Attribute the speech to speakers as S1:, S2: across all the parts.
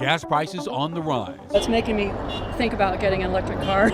S1: gas prices on the rise.
S2: It's making me think about getting an electric car.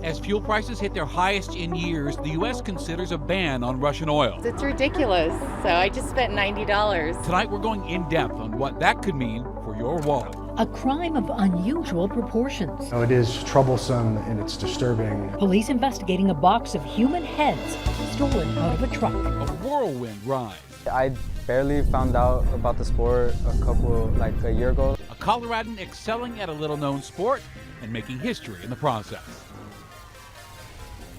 S1: As fuel prices hit their highest in years, the U.S. considers a ban on Russian oil.
S3: It's ridiculous, so I just spent $90.
S1: Tonight, we're going in depth on what that could mean for your wallet.
S4: A crime of unusual proportions.
S5: It is troublesome and it's disturbing.
S4: Police investigating a box of human heads stolen out of a truck.
S1: A whirlwind ride.
S6: I barely found out about the sport a year ago.
S1: A Coloradan excelling at a little-known sport and making history in the process.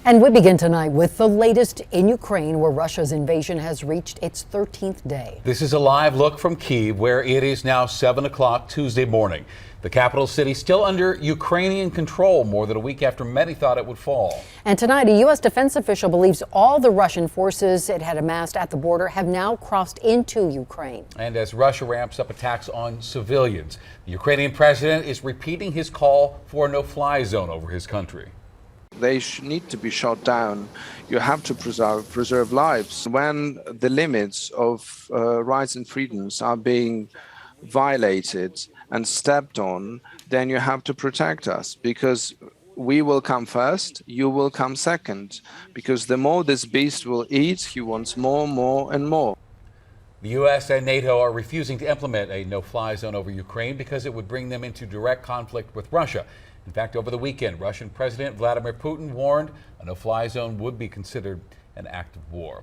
S7: And we begin tonight with the latest in Ukraine, where Russia's invasion has reached its 13th day.
S8: This is a live look from Kyiv, where it is now 7 o'clock Tuesday morning. The capital city still under Ukrainian control more than a week after many thought it would fall.
S7: And tonight, a U.S. defense official believes all the Russian forces it had amassed at the border have now crossed into Ukraine.
S8: And as Russia ramps up attacks on civilians, the Ukrainian president is repeating his call for a no-fly zone over his country.
S9: They need to be shot down. You have to preserve lives. When the limits of rights and freedoms are being violated and stepped on, then you have to protect us, because we will come first, you will come second, because the more this beast will eat, he wants more, more, and more.
S8: The U.S. and NATO are refusing to implement a no-fly zone over Ukraine because it would bring them into direct conflict with Russia. In fact, over the weekend, Russian President Vladimir Putin warned a no-fly zone would be considered an act of war.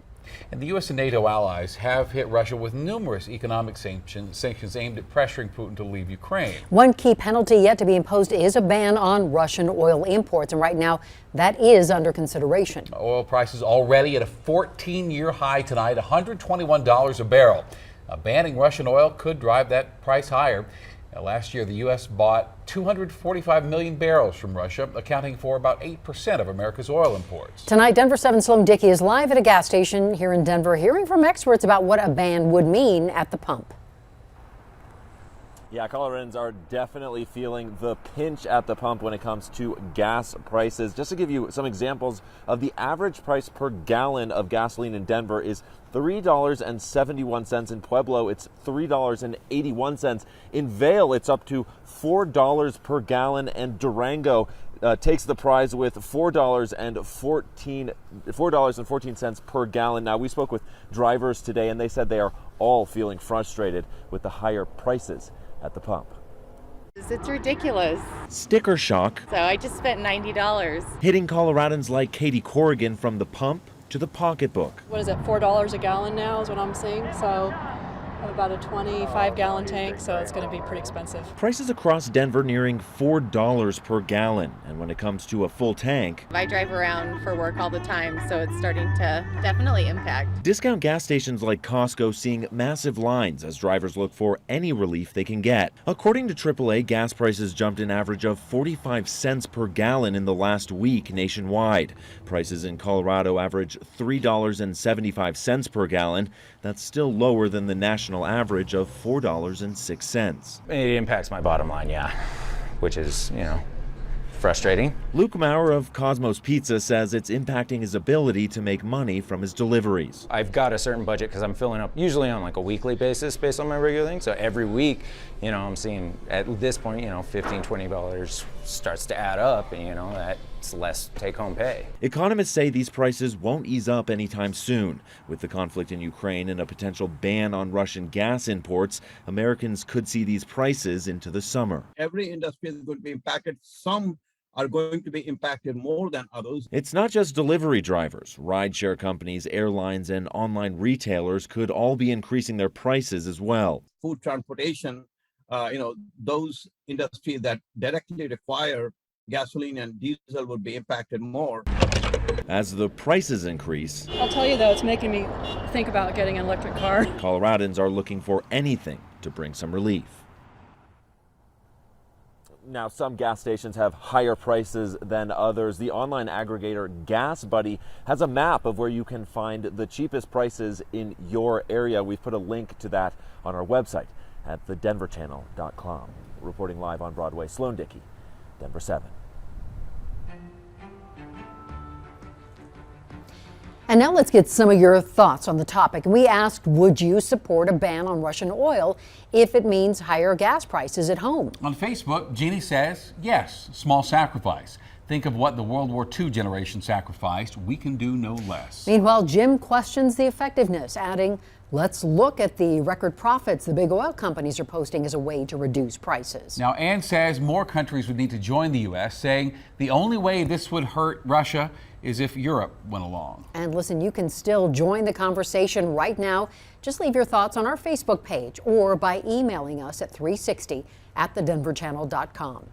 S8: And the U.S. and NATO allies have hit Russia with numerous economic sanctions aimed at pressuring Putin to leave Ukraine.
S7: One key penalty yet to be imposed is a ban on Russian oil imports, and right now that is under consideration.
S8: Oil prices already at a 14-year high tonight, $121 a barrel. Banning Russian oil could drive that price higher. Last year, the U.S. bought 245 million barrels from Russia, accounting for about 8% of America's oil imports.
S7: Tonight, Denver 7's Sloan Dickey is live at a gas station here in Denver, hearing from experts about what a ban would mean at the pump.
S10: Yeah, Coloradans are definitely feeling the pinch at the pump when it comes to gas prices. Just to give you some examples of the average price per gallon of gasoline in Denver is $3.71. In Pueblo, it's $3.81. In Vail, it's up to $4 per gallon, and Durango takes the prize with $4.14 per gallon. Now, we spoke with drivers today, and they said they are all feeling frustrated with the higher prices at the pump.
S3: It's ridiculous,
S11: Sticker shock
S3: so I just spent $90.
S11: hitting Coloradans like Katie Corrigan, from the pump to the pocketbook.
S2: What is it, $4 a gallon now is what I'm seeing, so about a 25-gallon tank, so it's going to be pretty expensive.
S11: Prices across Denver nearing $4 per gallon, and when it comes to a full tank,
S3: I drive around for work all the time, so it's starting to definitely impact.
S11: discount gas stations like Costco seeing massive lines as drivers look for any relief they can get. According to AAA, gas prices jumped an average of 45 cents per gallon in the last week nationwide. Prices in Colorado average $3.75 per gallon. That's still lower than the national average of $4.06.
S12: It impacts my bottom line, yeah, which is, frustrating.
S11: Luke Maurer of Cosmos Pizza says it's impacting his ability to make money from his deliveries.
S12: I've got a certain budget because I'm filling up usually on like a weekly basis based on my regular thing. So every week, I'm seeing at this point, $15, $20 starts to add up, and that's less take-home pay.
S11: Economists say these prices won't ease up anytime soon. With the conflict in Ukraine and a potential ban on Russian gas imports, Americans could see these prices into the summer.
S13: Every industry is going to be impacted. Some are going to be impacted more than others.
S11: It's not just delivery drivers. Rideshare companies, airlines, and online retailers could all be increasing their prices as well.
S13: Food transportation, those industries that directly require gasoline and diesel would be impacted more.
S11: As the prices increase,
S2: I'll tell you though, it's making me think about getting an electric car.
S11: Coloradans are looking for anything to bring some relief.
S10: Now, some gas stations have higher prices than others. The online aggregator Gas Buddy has a map of where you can find the cheapest prices in your area. We've put a link to that on our website at thedenverchannel.com. Reporting live on Broadway, Sloan Dickey, Denver 7.
S7: And now let's get some of your thoughts on the topic. We asked, would you support a ban on Russian oil if it means higher gas prices at home?
S1: On Facebook, Jeannie says, yes, small sacrifice. Think of what the World War II generation sacrificed. We can do no less.
S7: Meanwhile, Jim questions the effectiveness, adding, let's look at the record profits the big oil companies are posting as a way to reduce prices.
S1: Now, Ann says more countries would need to join the U.S., saying the only way this would hurt Russia is if Europe went along.
S7: And listen, you can still join the conversation right now. Just leave your thoughts on our Facebook page or by emailing us at 360@thedenverchannel.com.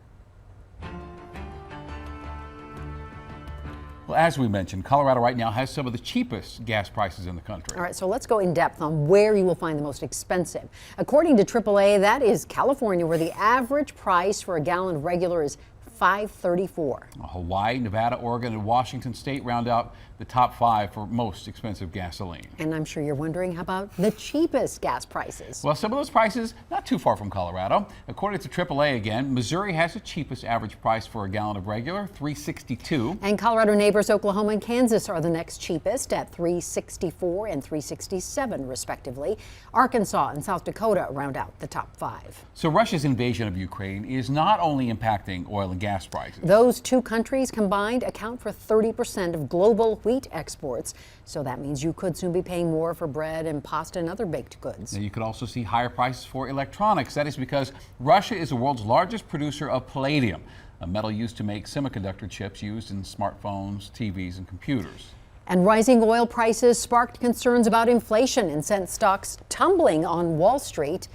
S1: Well, as we mentioned, Colorado right now has some of the cheapest gas prices in the country.
S7: All right, so let's go in depth on where you will find the most expensive. According to AAA, that is California, where the average price for a gallon of regular is $5.34.
S1: Hawaii, Nevada, Oregon, and Washington State round out the top 5 for most expensive gasoline.
S7: And I'm sure you're wondering, how about the cheapest gas prices?
S1: Well, some of those prices not too far from Colorado. According to AAA again, Missouri has the cheapest average price for a gallon of regular, $3.62.
S7: And Colorado neighbors Oklahoma and Kansas are the next cheapest at $3.64 and $3.67 respectively. Arkansas and South Dakota round out the top 5.
S1: So Russia's invasion of Ukraine is not only impacting oil and gas prices.
S7: Those two countries combined account for 30% of global wheat exports. So that means you could soon be paying more for bread and pasta and other baked goods.
S1: Now you could also see higher prices for electronics. That is because Russia is the world's largest producer of palladium, a metal used to make semiconductor chips used in smartphones, TVs, and computers.
S7: And rising oil prices sparked concerns about inflation and sent stocks tumbling on Wall Street.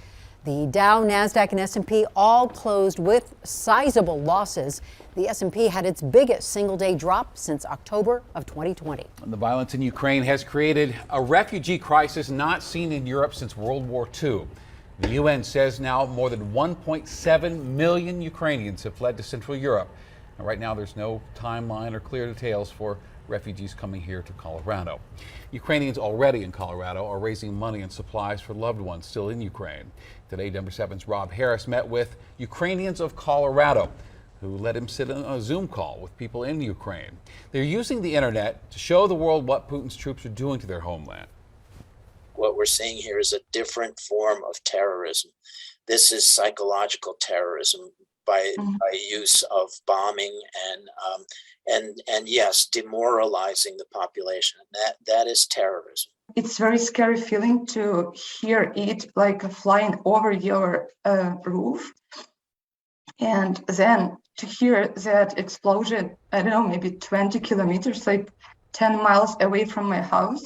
S7: The Dow, NASDAQ, and S&P all closed with sizable losses. The S&P had its biggest single-day drop since October of 2020.
S1: And the violence in Ukraine has created a refugee crisis not seen in Europe since World War II. The UN says now more than 1.7 million Ukrainians have fled to Central Europe. And right now there's no timeline or clear details for refugees coming here to Colorado. Ukrainians already in Colorado are raising money and supplies for loved ones still in Ukraine. Today, Denver 7's Rob Harris met with Ukrainians of Colorado, who let him sit on a Zoom call with people in Ukraine. They're using the internet to show the world what Putin's troops are doing to their homeland.
S14: What we're seeing here is a different form of terrorism. This is psychological terrorism by use of bombing and yes, demoralizing the population. That is terrorism.
S15: It's very scary feeling to hear it like flying over your roof, and then to hear that explosion, I don't know, maybe 20 kilometers, like 10 miles away from my house.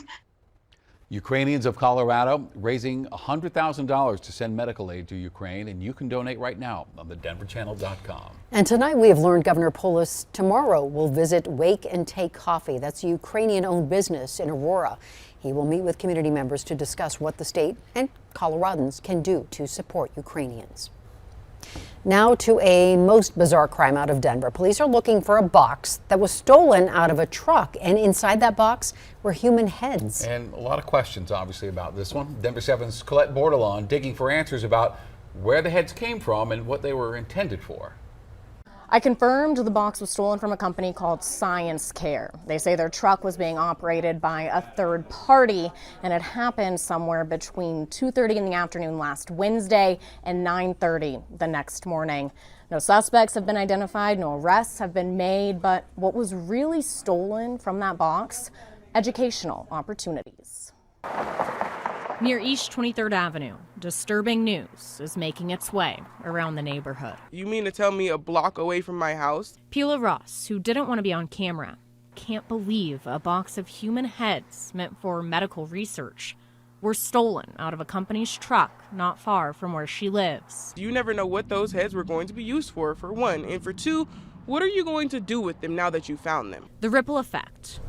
S1: Ukrainians of Colorado raising $100,000 to send medical aid to Ukraine, and you can donate right now on thedenverchannel.com.
S7: And tonight we have learned Governor Polis tomorrow will visit Wake and Take Coffee. That's a Ukrainian-owned business in Aurora. He will meet with community members to discuss what the state and Coloradans can do to support Ukrainians. Now to a most bizarre crime out of Denver. Police are looking for a box that was stolen out of a truck, and inside that box were human heads.
S1: And a lot of questions, obviously, about this one. Denver 7's Colette Bordelon digging for answers about where the heads came from and what they were intended for.
S16: I confirmed the box was stolen from a company called Science Care. They say their truck was being operated by a third party, and it happened somewhere between 2:30 in the afternoon last Wednesday and 9:30 the next morning. No suspects have been identified, no arrests have been made, but what was really stolen from that box? Educational opportunities.
S17: Near East 23rd Avenue, disturbing news is making its way around the neighborhood.
S18: You mean to tell me a block away from my house?
S17: Pila Ross, who didn't want to be on camera, can't believe a box of human heads meant for medical research were stolen out of a company's truck not far from where she lives.
S18: You never know what those heads were going to be used for one. And for two, what are you going to do with them now that you found them?
S17: The ripple effect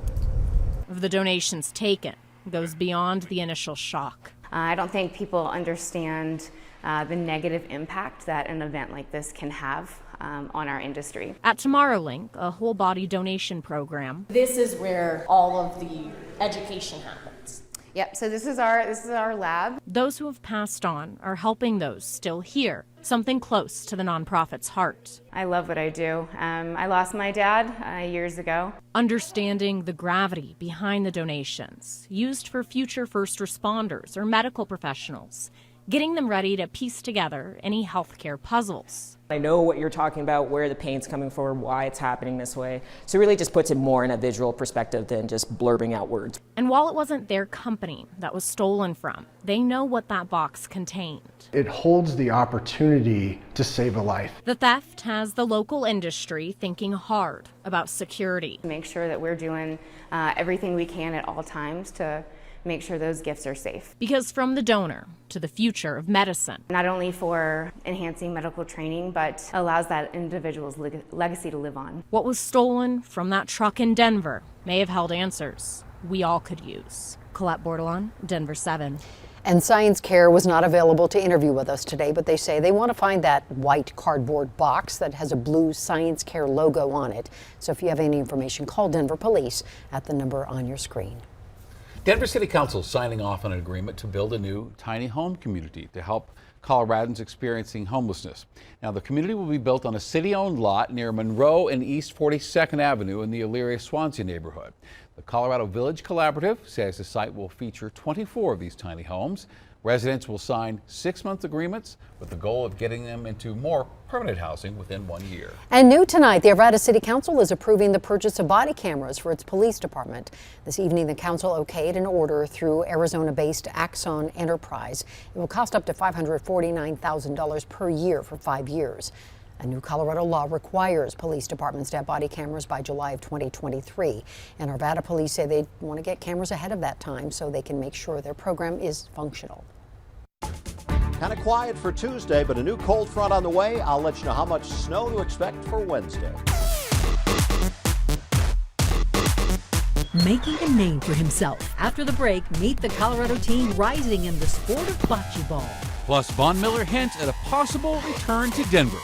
S17: of the donations taken goes beyond the initial shock.
S19: I don't think people understand the negative impact that an event like this can have on our industry.
S17: At TomorrowLink, a whole body donation program,
S16: This is where all of the education happens.
S19: Yep, so this is our lab.
S17: Those who have passed on are helping those still here, something close to the nonprofit's heart.
S19: I love what I do. I lost my dad years ago.
S17: Understanding the gravity behind the donations, used for future first responders or medical professionals, getting them ready to piece together any healthcare puzzles.
S20: I know what you're talking about, where the pain's coming from, why it's happening this way. So it really just puts it more in a visual perspective than just blurbing out words.
S17: And while it wasn't their company that was stolen from, they know what that box contained.
S5: It holds the opportunity to save a life.
S17: The theft has the local industry thinking hard about security.
S19: Make sure that we're doing everything we can at all times to make sure those gifts are safe.
S17: Because from the donor to the future of medicine.
S19: Not only for enhancing medical training, but allows that individual's legacy to live on.
S17: What was stolen from that truck in Denver may have held answers we all could use. Colette Bordelon, Denver 7.
S7: And Science Care was not available to interview with us today, but they say they want to find that white cardboard box that has a blue Science Care logo on it. So if you have any information, call Denver Police at the number on your screen.
S8: Denver City Council signing off on an agreement to build a new tiny home community to help Coloradans experiencing homelessness. Now, the community will be built on a city-owned lot near Monroe and East 42nd Avenue in the Elyria-Swansea neighborhood. The Colorado Village Collaborative says the site will feature 24 of these tiny homes. Residents will sign 6-month agreements with the goal of getting them into more permanent housing within 1 year.
S7: And new tonight, the Arvada City Council is approving the purchase of body cameras for its police department. This evening, the council okayed an order through Arizona-based Axon Enterprise. It will cost up to $549,000 per year for 5 years. A new Colorado law requires police departments to have body cameras by July of 2023. And Arvada police say they want to get cameras ahead of that time so they can make sure their program is functional.
S21: Kind of quiet for Tuesday, but a new cold front on the way. I'll let you know how much snow to expect for Wednesday.
S4: Making a name for himself. After the break, meet the Colorado team rising in the sport of bocce ball.
S8: Plus, Von Miller hints at a possible return to Denver.